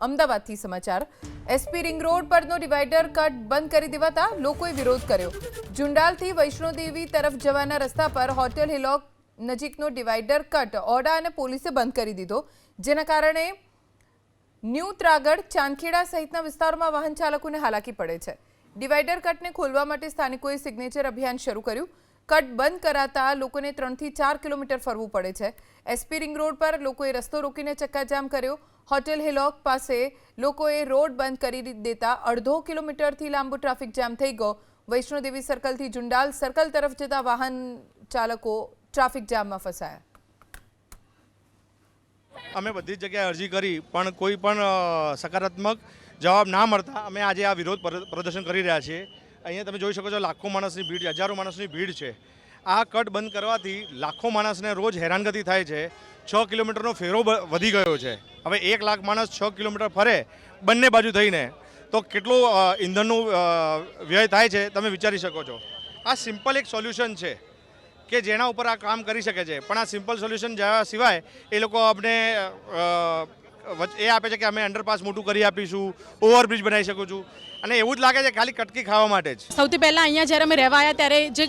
અમદાવાદથી સમાચાર। SP ring road પરનો ડિવાઈડર કટ બંધ કરી દેવાતા લોકોએ વિરોધ કર્યો। જુંડાલથી વૈષ્ણોદેવી તરફ જવાના રસ્તા પર હોટેલ હિલોક નજીકનો ડિવાઈડર કટ ઓડા અને પોલીસે બંધ કરી દીધો, જેના કારણે ન્યૂ ત્રાગડ, ચાંદખેડા સહિતના વિસ્તારોમાં વાહન ચાલકોને હાલાકી પડે છે। ડિવાઈડર કટને ખોલવા માટે સ્થાનિકોએ સિગ્નેચર અભિયાન શરૂ કર્યું। કટ બંધ કરાતા લોકોને 3 થી 4 કિલોમીટર ફરવું પડે છે। એસપી રિંગ રોડ પર લોકોએ રસ્તો રોકીને ચક્કાજામ કર્યો। હોટેલ હિલોક પાસે લોકોએ રોડ બંધ કરી દેતા અડધો કિલોમીટરથી લાંબો ટ્રાફિક જામ થઈ ગયો। વૈષ્ણોદેવી સર્કલથી જુંડાલ સર્કલ તરફ જતા વાહન ચાલકો ટ્રાફિક જામમાં ફસાયા। અમે બધી જગ્યાએ અરજી કરી પણ કોઈ પણ સકારાત્મક જવાબ ના મળતા અમે આજે આ વિરોધ પ્રદર્શન કરી રહ્યા છીએ। અહીંયા તમે જોઈ શકો છો લાખો માણસની ભીડ, હજારો માણસની ભીડ છે। આ કટ બંધ કરવાથી લાખો માણસને રોજ હેરાનગતિ થાય છે। 6 કિલોમીટરનો ફેરો વધી ગયો છે। હવે 1 લાખ માણસ 6 કિલોમીટર ફરે બંને બાજુ થઈને તો કેટલો ઈંધણનો વ્યય થાય છે તમે વિચારી શકો છો। આ સિમ્પલ એક સોલ્યુશન છે કે જેના ઉપર આ કામ કરી શકે છે, પણ આ સિમ્પલ સોલ્યુશન જવા સિવાય એ લોકો અમને એ આપે છે કે અમે અંડરપાસ મોટું કરી આપીશું, ઓવરબ્રિજ બનાવી શકું છું, અને એવું જ લાગે છે ખાલી કટકી ખાવા માટે જ। સૌથી પહેલાં અહીંયા જ્યારે અમે રહેવા આવ્યા ત્યારે જે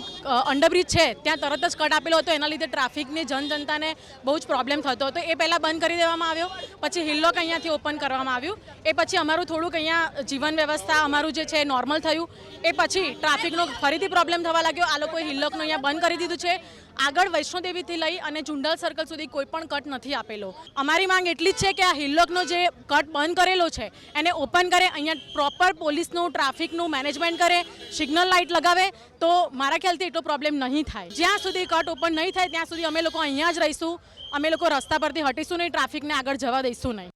અંડરબ્રિજ છે ત્યાં તરત જ કટ આપેલો હતો, એના લીધે ટ્રાફિકની જનજનતાને બહુ જ પ્રોબ્લેમ થતો હતો। એ પહેલાં બંધ કરી દેવામાં આવ્યો, પછી હિલ્લોક અહીંયાથી ઓપન કરવામાં આવ્યું। એ પછી અમારું થોડુંક અહીંયા જીવન વ્યવસ્થા અમારું જે છે નોર્મલ થયું। એ પછી ટ્રાફિકનો ફરીથી પ્રોબ્લેમ થવા લાગ્યો। આ લોકોએ હિલ્લોકનું અહીંયા બંધ કરી દીધું છે। આગળ વૈષ્ણોદેવીથી લઈ અને જુંડાલ સર્કલ સુધી કોઈ પણ કટ નથી આપેલો। અમારી માંગ એટલી જ છે કે આ હિલ્લોકનો જે કટ બંધ કરેલો છે એને ઓપન કરે, અહીંયા પ્રોપર પોલીસનું ટ્રાફિકનું મેનેજમેન્ટ કરે, સિગ્નલ લાઇટ લગાવે તો મારા ખ્યાલથી એટલો પ્રોબ્લેમ નહીં થાય। જ્યાં સુધી કટ ઓપન નહીં થાય ત્યાં સુધી અમે લોકો અહીંયા જ રહીશું। અમે લોકો રસ્તા પરથી હટીશું નહીં, ટ્રાફિકને આગળ જવા દઈશું નહીં।